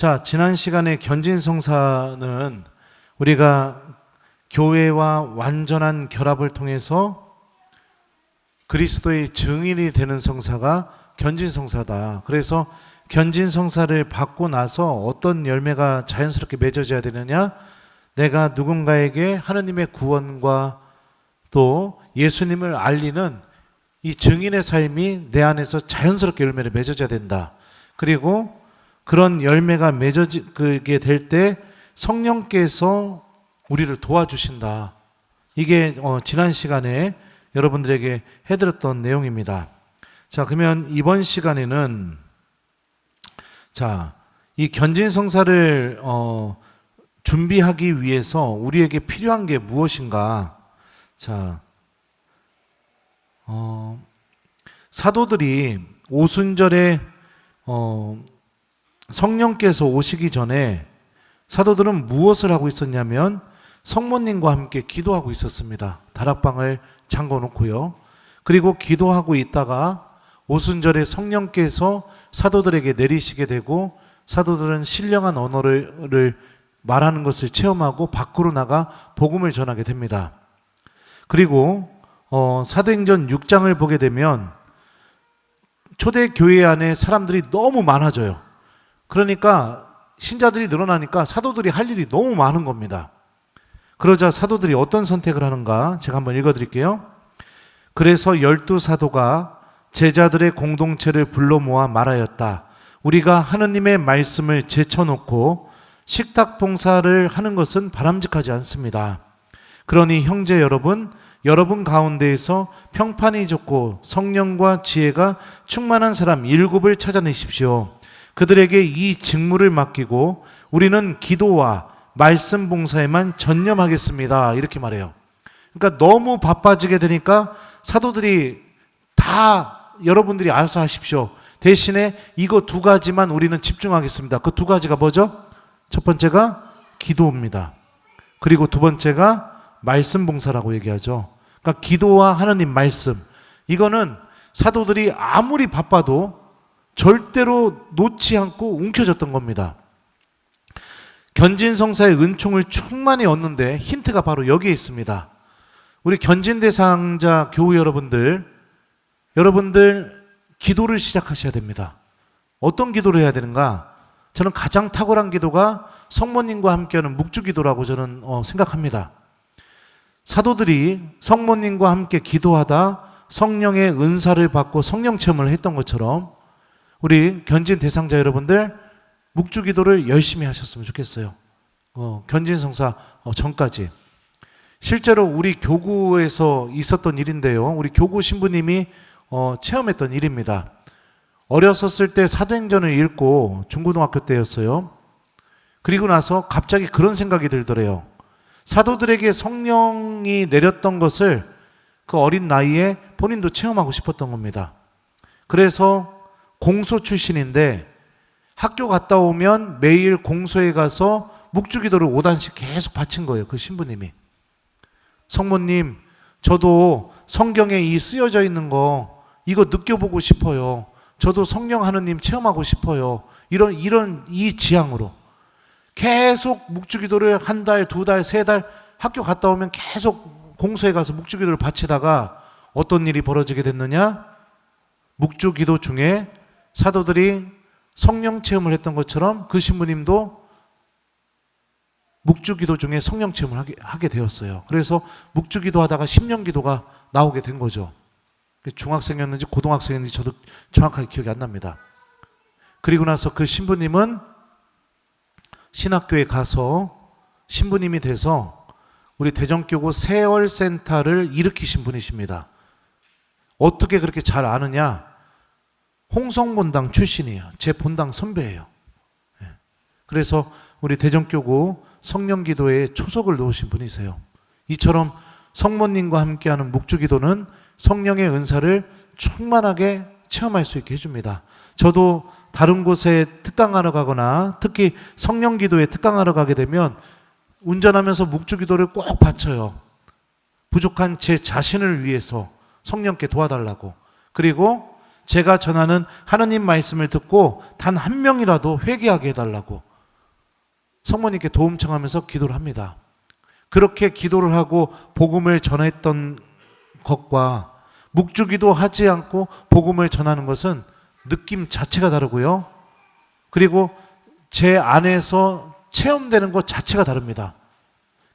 자, 지난 시간에 견진성사는 우리가 교회와 완전한 결합을 통해서 그리스도의 증인이 되는 성사가 견진성사다. 그래서 견진성사를 받고 나서 어떤 열매가 자연스럽게 맺어져야 되느냐? 내가 누군가에게 하느님의 구원과 또 예수님을 알리는 이 증인의 삶이 내 안에서 자연스럽게 열매를 맺어져야 된다. 그리고 그런 열매가 맺어지게 될 때 성령께서 우리를 도와주신다. 이게 지난 시간에 여러분들에게 해드렸던 내용입니다. 자, 그러면 이번 시간에는 이 견진성사를 준비하기 위해서 우리에게 필요한 게 무엇인가? 사도들이 오순절에 성령께서 오시기 전에 사도들은 무엇을 하고 있었냐면 성모님과 함께 기도하고 있었습니다. 다락방을 잠궈 놓고요. 그리고 기도하고 있다가 오순절에 성령께서 사도들에게 내리시게 되고 사도들은 신령한 언어를 말하는 것을 체험하고 밖으로 나가 복음을 전하게 됩니다. 그리고 사도행전 6장을 보게 되면 초대교회 안에 사람들이 너무 많아져요. 그러니까 신자들이 늘어나니까 사도들이 할 일이 너무 많은 겁니다. 그러자 사도들이 어떤 선택을 하는가 제가 한번 읽어드릴게요. 그래서 12사도가 제자들의 공동체를 불러 모아 말하였다. 우리가 하느님의 말씀을 제쳐놓고 식탁 봉사를 하는 것은 바람직하지 않습니다. 그러니 형제 여러분 가운데에서 평판이 좋고 성령과 지혜가 충만한 사람 7을 찾아내십시오. 그들에게 이 직무를 맡기고 우리는 기도와 말씀 봉사에만 전념하겠습니다. 이렇게 말해요. 그러니까 너무 바빠지게 되니까 사도들이 다 여러분들이 알아서 하십시오. 대신에 이거 2가지만 우리는 집중하겠습니다. 그 2가지가 뭐죠? 첫 번째가 기도입니다. 그리고 2번째가 말씀 봉사라고 얘기하죠. 그러니까 기도와 하나님 말씀, 이거는 사도들이 아무리 바빠도 절대로 놓지 않고 움켜졌던 겁니다. 견진성사의 은총을 충만히 얻는데 힌트가 바로 여기에 있습니다. 우리 견진대상자 교우 여러분들 기도를 시작하셔야 됩니다. 어떤 기도를 해야 되는가? 저는 가장 탁월한 기도가 성모님과 함께하는 묵주기도라고 저는 생각합니다. 사도들이 성모님과 함께 기도하다 성령의 은사를 받고 성령 체험을 했던 것처럼 우리 견진 대상자 여러분들 묵주기도를 열심히 하셨으면 좋겠어요. 견진성사 전까지. 실제로 우리 교구에서 있었던 일인데요. 우리 교구 신부님이 체험했던 일입니다. 어렸었을 때 사도행전을 읽고 중고등학교 때였어요. 그리고 나서 갑자기 그런 생각이 들더래요. 사도들에게 성령이 내렸던 것을 그 어린 나이에 본인도 체험하고 싶었던 겁니다. 그래서 공소 출신인데 학교 갔다 오면 매일 공소에 가서 묵주기도를 5단씩 계속 바친 거예요. 그 신부님이. 성모님, 저도 성경에 이 쓰여져 있는 거 이거 느껴보고 싶어요. 저도 성령 하느님 체험하고 싶어요. 이런 이 지향으로 계속 묵주기도를 1달, 2달, 3달 학교 갔다 오면 계속 공소에 가서 묵주기도를 바치다가 어떤 일이 벌어지게 됐느냐? 묵주기도 중에 사도들이 성령 체험을 했던 것처럼 그 신부님도 묵주기도 중에 성령 체험을 하게 되었어요. 그래서 묵주기도 하다가 심령기도가 나오게 된 거죠. 중학생이었는지 고등학생이었는지 저도 정확하게 기억이 안 납니다. 그리고 나서 그 신부님은 신학교에 가서 신부님이 돼서 우리 대전교구 세월센터를 일으키신 분이십니다. 어떻게 그렇게 잘 아느냐? 홍성본당 출신이에요. 제 본당 선배예요. 그래서 우리 대전교구 성령기도에 초석을 놓으신 분이세요. 이처럼 성모님과 함께하는 묵주기도는 성령의 은사를 충만하게 체험할 수 있게 해줍니다. 저도 다른 곳에 특강하러 가거나 특히 성령기도에 특강하러 가게 되면 운전하면서 묵주기도를 꼭 바쳐요. 부족한 제 자신을 위해서 성령께 도와달라고. 그리고 제가 전하는 하나님 말씀을 듣고 단 한 명이라도 회개하게 해달라고. 성모님께 도움 청하면서 기도를 합니다. 그렇게 기도를 하고 복음을 전했던 것과 묵주기도 하지 않고 복음을 전하는 것은 느낌 자체가 다르고요. 그리고 제 안에서 체험되는 것 자체가 다릅니다.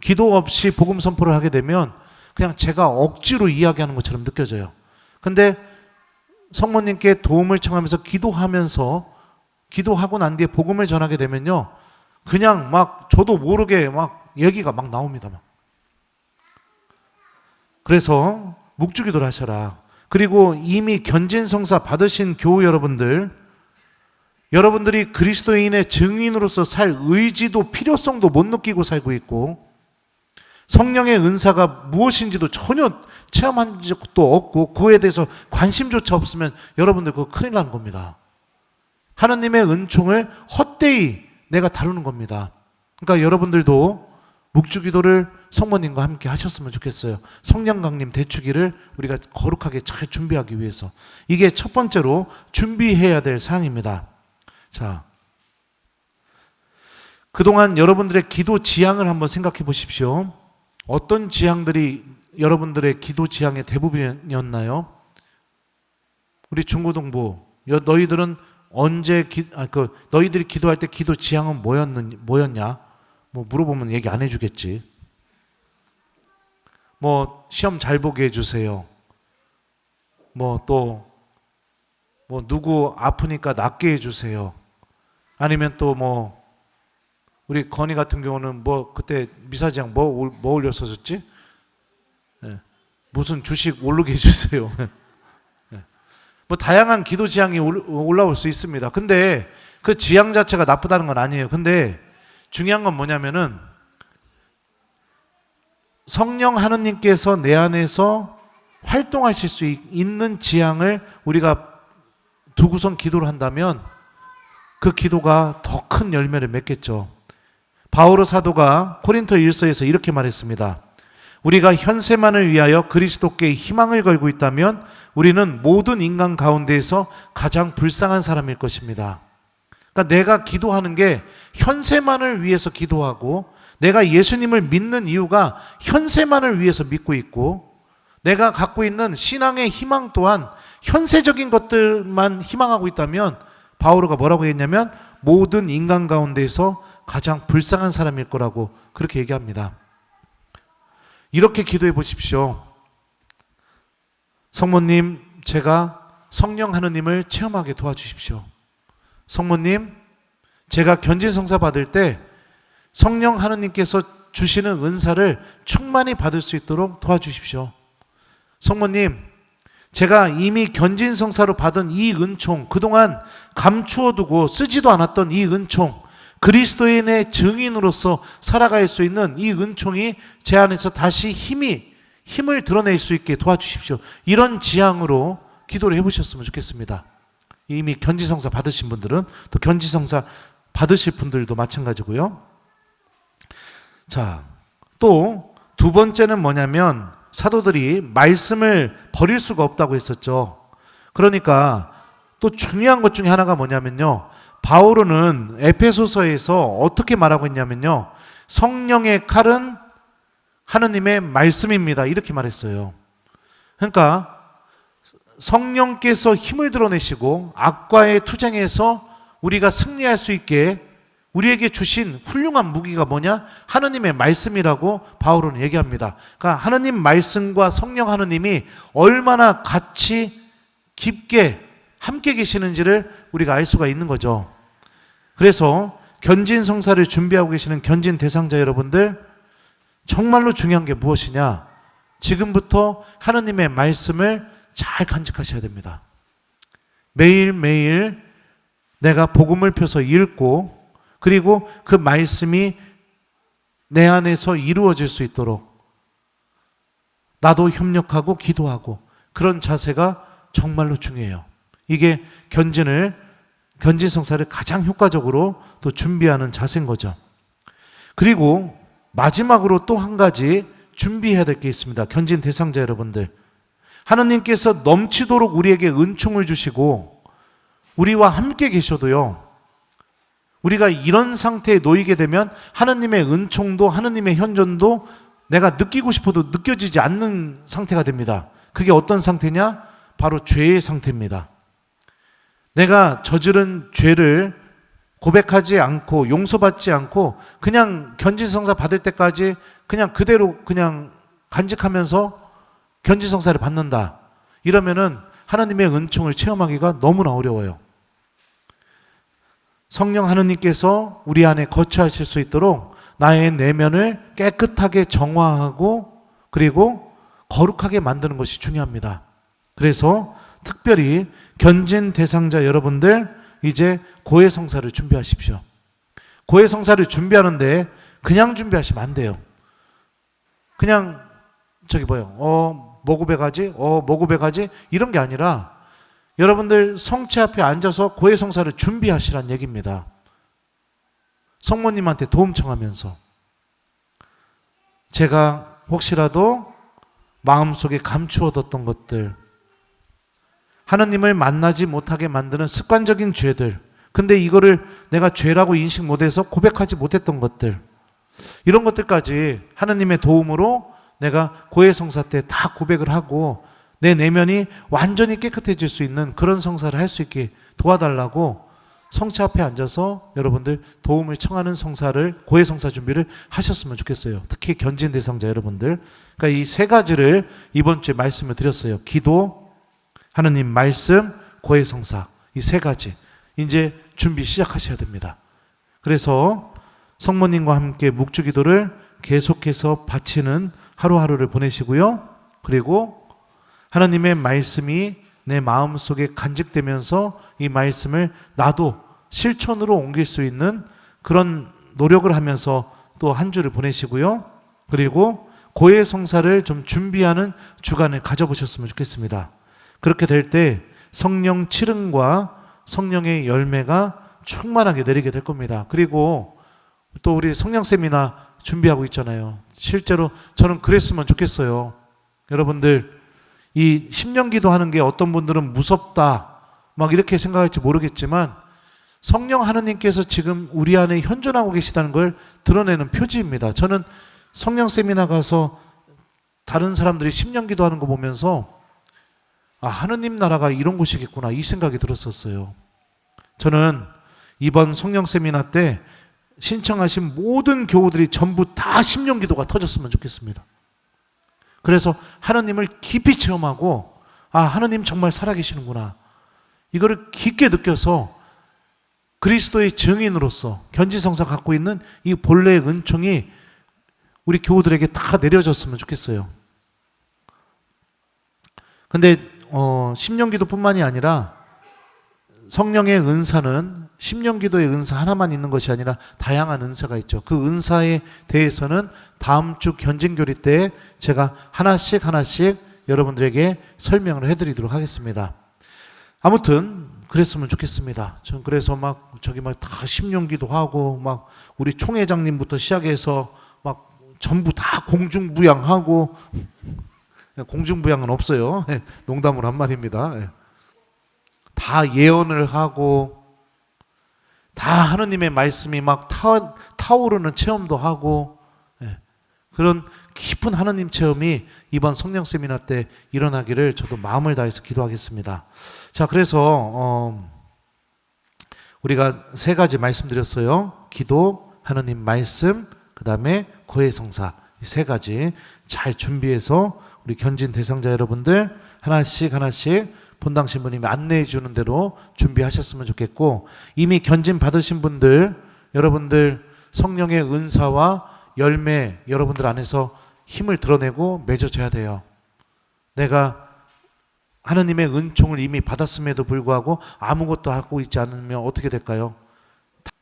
기도 없이 복음 선포를 하게 되면 그냥 제가 억지로 이야기하는 것처럼 느껴져요. 근데 성모님께 도움을 청하면서 기도하고 난 뒤에 복음을 전하게 되면요, 그냥 막 저도 모르게 막 얘기가 막 나옵니다. 막. 그래서 묵주기도를 하셔라. 그리고 이미 견진성사 받으신 교우 여러분들이 그리스도인의 증인으로서 살 의지도 필요성도 못 느끼고 살고 있고, 성령의 은사가 무엇인지도 전혀 체험한 적도 없고 그에 대해서 관심조차 없으면 여러분들 그거 큰일 나는 겁니다. 하나님의 은총을 헛되이 내가 다루는 겁니다. 그러니까 여러분들도 묵주기도를 성모님과 함께 하셨으면 좋겠어요. 성령 강림 대축기를 우리가 거룩하게 잘 준비하기 위해서. 이게 첫 번째로 준비해야 될 사항입니다. 자, 그동안 여러분들의 기도 지향을 한번 생각해 보십시오. 어떤 지향들이 여러분들의 기도 지향의 대부분이었나요? 우리 중고등부, 너희들은 너희들이 기도할 때 기도 지향은 뭐였냐? 뭐 물어보면 얘기 안 해주겠지. 뭐 시험 잘 보게 해주세요. 뭐 누구 아프니까 낫게 해주세요. 아니면 또 뭐 우리 건희 같은 경우는 뭐 그때 미사지향 뭐 올렸었지? 네. 무슨 주식 오르게 해주세요. 네. 뭐 다양한 기도 지향이 올라올 수 있습니다. 근데 그 지향 자체가 나쁘다는 건 아니에요. 근데 중요한 건 뭐냐면은 성령 하느님께서 내 안에서 활동하실 수 있는 지향을 우리가 두고선 기도를 한다면 그 기도가 더 큰 열매를 맺겠죠. 바오로 사도가 코린토 1서에서 이렇게 말했습니다. 우리가 현세만을 위하여 그리스도께 희망을 걸고 있다면 우리는 모든 인간 가운데에서 가장 불쌍한 사람일 것입니다. 그러니까 내가 기도하는 게 현세만을 위해서 기도하고, 내가 예수님을 믿는 이유가 현세만을 위해서 믿고 있고, 내가 갖고 있는 신앙의 희망 또한 현세적인 것들만 희망하고 있다면 바오로가 뭐라고 했냐면 모든 인간 가운데에서 가장 불쌍한 사람일 거라고 그렇게 얘기합니다. 이렇게 기도해 보십시오. 성모님, 제가 성령 하느님을 체험하게 도와주십시오. 성모님, 제가 견진성사 받을 때 성령 하느님께서 주시는 은사를 충만히 받을 수 있도록 도와주십시오. 성모님, 제가 이미 견진성사로 받은 이 은총, 그동안 감추어두고 쓰지도 않았던 이 은총, 그리스도인의 증인으로서 살아갈 수 있는 이 은총이 제 안에서 다시 힘을 드러낼 수 있게 도와주십시오. 이런 지향으로 기도를 해보셨으면 좋겠습니다. 이미 견지성사 받으신 분들은, 또 견지성사 받으실 분들도 마찬가지고요. 자, 또 두 번째는 뭐냐면 사도들이 말씀을 버릴 수가 없다고 했었죠. 그러니까 또 중요한 것 중에 하나가 뭐냐면요, 바오로는 에페소서에서 어떻게 말하고 있냐면요, 성령의 칼은 하느님의 말씀입니다, 이렇게 말했어요. 그러니까 성령께서 힘을 드러내시고 악과의 투쟁에서 우리가 승리할 수 있게 우리에게 주신 훌륭한 무기가 뭐냐? 하느님의 말씀이라고 바울은 얘기합니다. 그러니까 하느님 말씀과 성령 하느님이 얼마나 같이 깊게 함께 계시는지를 우리가 알 수가 있는 거죠. 그래서 견진성사를 준비하고 계시는 견진 대상자 여러분들, 정말로 중요한 게 무엇이냐? 지금부터 하느님의 말씀을 잘 간직하셔야 됩니다. 매일매일 내가 복음을 펴서 읽고, 그리고 그 말씀이 내 안에서 이루어질 수 있도록 나도 협력하고 기도하고, 그런 자세가 정말로 중요해요. 이게 견진성사를 가장 효과적으로 또 준비하는 자세인 거죠. 그리고 마지막으로 또 한 가지 준비해야 될 게 있습니다. 견진 대상자 여러분들, 하나님께서 넘치도록 우리에게 은총을 주시고 우리와 함께 계셔도요, 우리가 이런 상태에 놓이게 되면 하느님의 은총도 하느님의 현존도 내가 느끼고 싶어도 느껴지지 않는 상태가 됩니다. 그게 어떤 상태냐? 바로 죄의 상태입니다. 내가 저지른 죄를 고백하지 않고 용서받지 않고 그냥 견지성사 받을 때까지 그냥 그대로 그냥 간직하면서 견지성사를 받는다. 이러면은 하나님의 은총을 체험하기가 너무나 어려워요. 성령 하느님께서 우리 안에 거처하실 수 있도록 나의 내면을 깨끗하게 정화하고 그리고 거룩하게 만드는 것이 중요합니다. 그래서 특별히 견진 대상자 여러분들 이제 고해성사를 준비하십시오. 고해성사를 준비하는데 그냥 준비하시면 안 돼요. 그냥 뭐 고백하지? 뭐 고백하지? 이런 게 아니라 여러분들 성체 앞에 앉아서 고해성사를 준비하시란 얘기입니다. 성모님한테 도움 청하면서 제가 혹시라도 마음속에 감추어뒀던 것들, 하나님을 만나지 못하게 만드는 습관적인 죄들, 근데 이거를 내가 죄라고 인식 못해서 고백하지 못했던 것들, 이런 것들까지 하나님의 도움으로 내가 고해성사 때 다 고백을 하고 내 내면이 완전히 깨끗해질 수 있는 그런 성사를 할 수 있게 도와달라고 성체 앞에 앉아서 여러분들 도움을 청하는 성사를, 고해성사 준비를 하셨으면 좋겠어요. 특히 견진 대상자 여러분들. 그러니까 이 세 가지를 이번 주에 말씀을 드렸어요. 기도, 하느님 말씀, 고해성사. 이 세 가지 이제 준비 시작하셔야 됩니다. 그래서 성모님과 함께 묵주기도를 계속해서 바치는 하루하루를 보내시고요. 그리고 하나님의 말씀이 내 마음속에 간직되면서 이 말씀을 나도 실천으로 옮길 수 있는 그런 노력을 하면서 또 한 주를 보내시고요. 그리고 고해성사를 좀 준비하는 주간을 가져보셨으면 좋겠습니다. 그렇게 될 때 성령 칠흥과 성령의 열매가 충만하게 내리게 될 겁니다. 그리고 또 우리 성령 세미나 준비하고 있잖아요. 실제로 저는 그랬으면 좋겠어요. 여러분들 이 10년 기도하는 게 어떤 분들은 무섭다 막 이렇게 생각할지 모르겠지만 성령 하느님께서 지금 우리 안에 현존하고 계시다는 걸 드러내는 표지입니다. 저는 성령 세미나 가서 다른 사람들이 10년 기도하는 거 보면서 하느님 나라가 이런 곳이겠구나 이 생각이 들었었어요. 저는 이번 성령 세미나 때 신청하신 모든 교우들이 전부 다 10년 기도가 터졌으면 좋겠습니다. 그래서 하나님을 깊이 체험하고 하나님 정말 살아계시는구나 이거를 깊게 느껴서 그리스도의 증인으로서 견지성사 갖고 있는 이 본래의 은총이 우리 교우들에게 다 내려졌으면 좋겠어요. 근데 10년 기도뿐만이 아니라 성령의 은사는 10년 기도의 은사 하나만 있는 것이 아니라 다양한 은사가 있죠. 그 은사에 대해서는 다음 주 견진교리 때 제가 하나씩 여러분들에게 설명을 해드리도록 하겠습니다. 아무튼 그랬으면 좋겠습니다. 전 그래서 다 10년 기도하고 우리 총회장님부터 시작해서 전부 다 공중부양하고 공중부양은 없어요. 농담으로 한 말입니다. 다 예언을 하고 다 하느님의 말씀이 타오르는 체험도 하고 그런 깊은 하느님 체험이 이번 성령 세미나 때 일어나기를 저도 마음을 다해서 기도하겠습니다. 자, 그래서 우리가 세 가지 말씀드렸어요. 기도, 하느님 말씀, 그 다음에 고해성사 이 세 가지 잘 준비해서 우리 견진 대상자 여러분들 하나씩 본당 신부님이 안내해 주는 대로 준비하셨으면 좋겠고 이미 견진 받으신 분들 여러분들 성령의 은사와 열매 여러분들 안에서 힘을 드러내고 맺어져야 돼요. 내가 하나님의 은총을 이미 받았음에도 불구하고 아무것도 하고 있지 않으면 어떻게 될까요?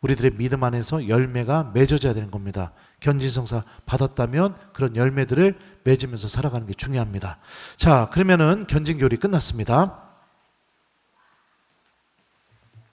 우리들의 믿음 안에서 열매가 맺어져야 되는 겁니다. 견지성사 받았다면 그런 열매들을 맺으면서 살아가는 게 중요합니다. 자, 그러면은 견진교리 끝났습니다.